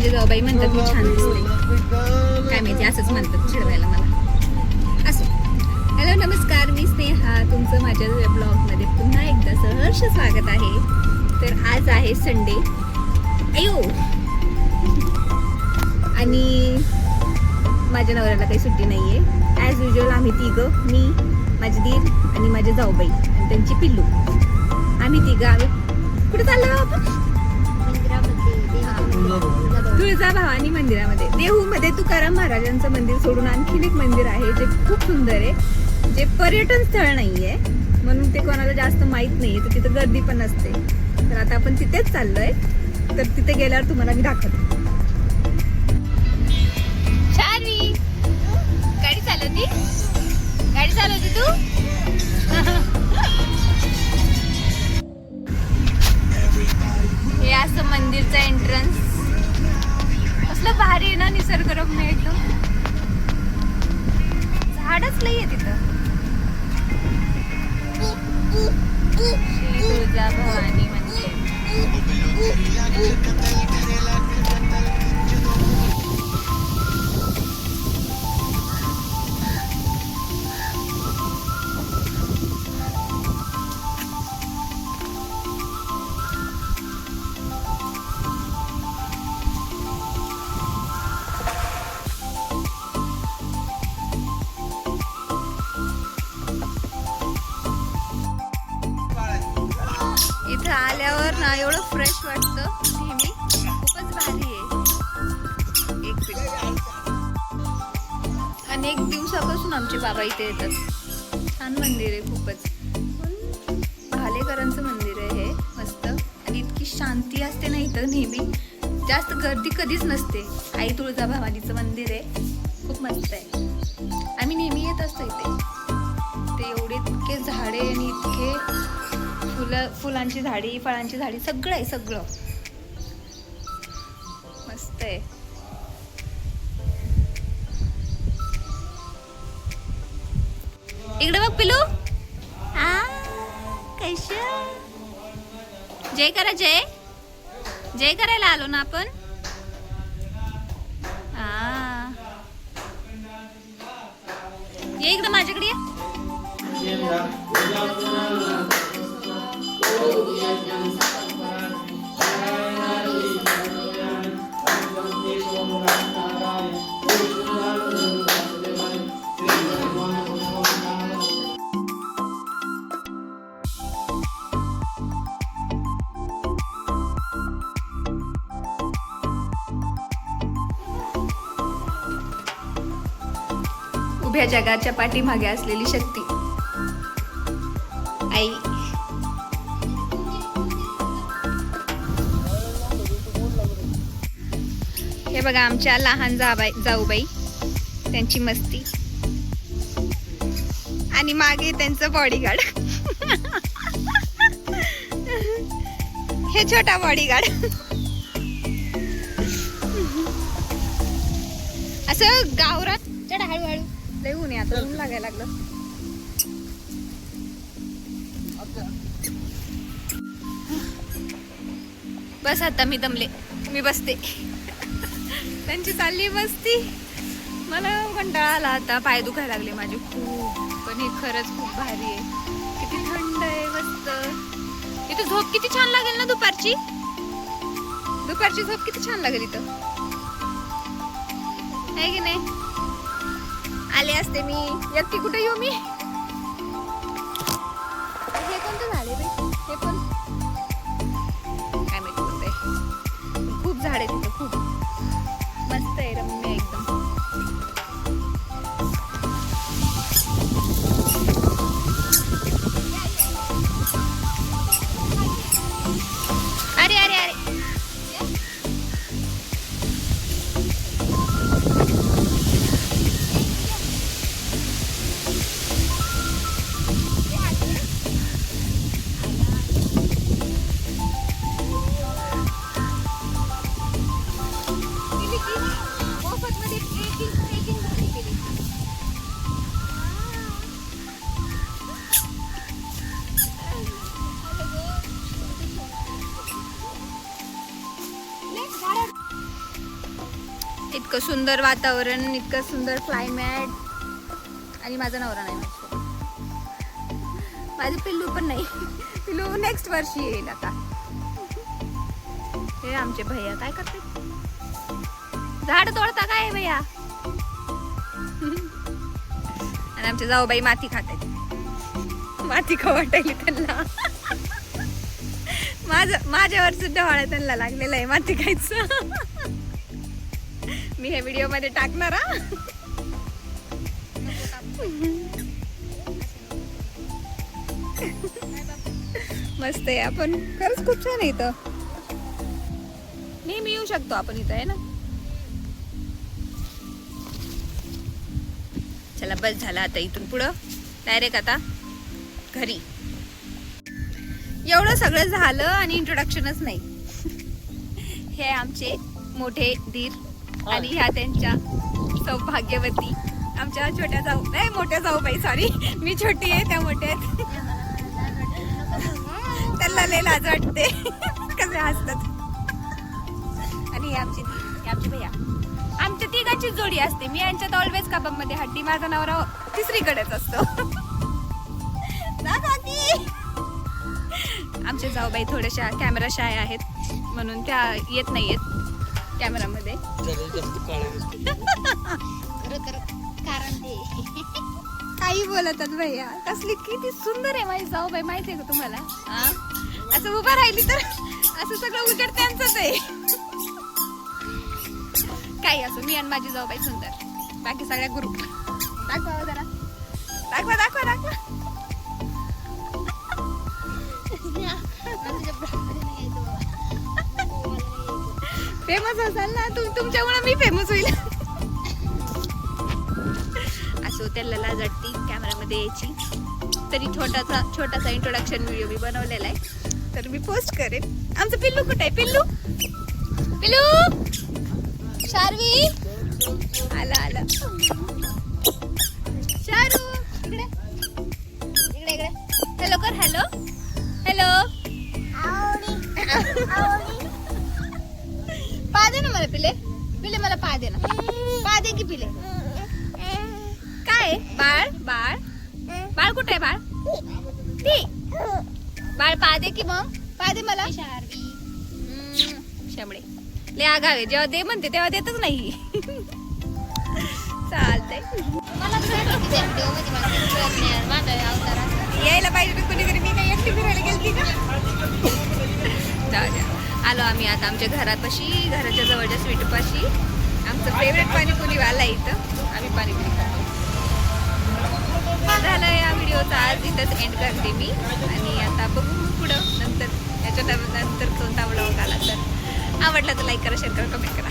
माझे जाऊबाई म्हणतात मी छान दिसते, काय माहिती असंच म्हणतात चिडवायला मला. असो. हॅलो नमस्कार, मी स्नेहा, तुमचं माझ्या ब्लॉगमध्ये पुन्हा एकदा सहर्ष स्वागत आहे. तर आज आहे संडे. अयो, आणि माझ्या नवऱ्याला काही सुट्टी नाही आहे. ॲज युजल आम्ही तिघं, मी, माझी दीर आणि माझे जाऊबाई आणि त्यांची पिल्लू, आम्ही तिघं आम्ही कुठे चाललो आपण? तुळजाभवानी मंदिरामध्ये. देहूमध्ये तुकाराम महाराजांचं मंदिर सोडून आणखीन एक मंदिर आहे जे खूप सुंदर आहे, जे पर्यटन स्थळ नाहीये म्हणून ते कोणाला जास्त माहित नाहीये, तर तिथं गर्दी पण असते. तर आता आपण तिथेच चाललोय, तर तिथे गेल्यावर तुम्हाला मी दाखवते. शार्वी, गाडी चालवती? गाडी चालवती तू? हे असं मंदिरचं एंट्रन्स. कसलं भारी आहे ना, निसर्गरम्य एकदम. झाडच लई आहे तिथं. श्री तुळजाभवानी मंदिर. इथं आल्यावर ना एवढं फ्रेश वाटतं नेहमी, खूपच भारी आहे. एक मिनिट. अनेक दिवसापासून आमचे बाबा इथे येतात. छान मंदिर आहे खूपच. भालेकरांचं मंदिर आहे हे, मस्त. आणि इतकी शांती असते ना इथं नेहमी, जास्त गर्दी कधीच नसते. आई तुळजाभवानीचं मंदिर आहे, खूप मस्त आहे. आम्ही नेहमी येत असतो इथे. ते एवढे इतके झाडे आणि इतके फुलांची झाडी, फळांची झाडी, सगळं आहे, सगळं मस्त आहे. इकडे बघ पिलू. कैश जय करा, जय जय करायला आलो ना आपण. ये इकडे माझ्याकडे ये. उभ्या जगाच्या पाठीमागे असलेली शक्ती आई. हे बघा आमच्या लहान जाऊबाई, त्यांची मस्ती. आणि मागे त्यांचं बॉडीगार्ड. हे छोटा बॉडीगार्ड. असं गावरात. चढा हळूहळू, लय ऊन आहे आता, ऊन लागायला लागलं. बस आता मी दमले, मी बसते. त्यांची चालली मस्ती. मला कंटाळा आला आता, पाय दुखायला लागले माझे खूप. पण हे खरंच खूप भारी आहे. किती थंड आहे, मस्त. इथं झोप किती छान लागेल ना दुपारची. दुपारची झोप किती छान लागेल इथं, आहे की नाही? आले असते मी एकटी, कुठे येऊ मी? हे कोणतं झाड आहे बाई? हे पण काय माहिती कोणतं आहे. खूप झाड आहे तिथं, खूप मस्त आहे, रम्य एकदम. अरे अरे अरे, इतकं सुंदर वातावरण, इतकं सुंदर क्लायमॅट, आणि माझा नवरा नाही माझ्यासोबत. माझे पिल्लू पण नाही. पिल्लू नेक्स्ट वर्षी येईल आता. हे आमचे भैया काय करते, झाड तोडता काय भैया. आणि आमचे जाऊबाई माती खातात. माती खवटायली त्यांना. माझ्यावर सुद्धा वाळा त्यांना लागलेला आहे माती खायचं. मी हे व्हिडिओ मध्ये टाकणार हा. मस्त आहे. आपण खरंच खूप छान आहे इथं. नेहमी येऊ शकतो आपण इथं, आहे ना. चला बस झालं आता. इथून पुढं डायरेक्ट आता घरी. एवढं सगळं झालं आणि इंट्रोडक्शनच नाही. हे आमचे मोठे धीर आणि ह्या त्यांच्या सौभाग्यवती आमच्या छोट्या जाऊ, नाही मोठ्या जाऊबाई, सॉरी मी छोटी आहे त्या मोठ्या आहेत. त्यांना लय लाज वाटते कसे हसतात. आणि हे आमचे भैया. आमच्या तिघांची जोडी असते. मी यांच्यात ऑलवेज कबाबमध्ये हड्डी, माझा नवरा तिसरीकडेच असतो. आमचे जाऊबाई थोड्याशा कॅमेरा शाय आहेत म्हणून त्या येत नाहीयेत कॅमेरामध्ये. काही बोलतात भैया. कसली किती सुंदर आहे माझी जाऊबाई, माहिती आहे का तुम्हाला. असं उभं राहिली तर असं सगळं उजेड त्यांचंच आहे. काही असो, मी आणि माझी जाऊबाई सुंदर, बाकी सगळ्या ग्रुप. दाखवा जरा, दाखवा दाखवा दाखवा. फेमस असाल ना तुमच्यामुळे मी फेमस होईल. असो, त्याला लाज वाटते कॅमेरामध्ये यायची. तरी छोटासा इंट्रोडक्शन व्हिडिओ मी बनवलेला आहे, तर मी पोस्ट करेन. आमचं पिल्लू कुठे आहे. पिल्लू शार्वी आला. शारू इकडे इकडे. हॅलो कर. हॅलो पा दे ना मला. पिले मला पा दे ना. पा दे की पिले. काय बाळ कुठे आहे. बाळ पा दे की. मग पा दे मला. शामळे लय आगावे. जेव्हा दे म्हणते तेव्हा देतच नाही. चालतंय. यायला पाहिजे कुणीतरी. मी काही एकटी फिरायला गेलती का. जाऊ द्या. आलो आम्ही आता आमच्या घरापाशी, घराच्या जवळच्या स्वीटपाशी. आमचं फेवरेट पाणीपुरी वाला इथं. आम्ही पाणीपुरी खातो. झालं या व्हिडिओचा आज इथंच एंड करते मी. आणि आता बघू पुढं नंतर याच्या नंतर कोणता व्लॉग आला तर. आवडला तर लाईक करा, शेअर करा, कमेंट करा.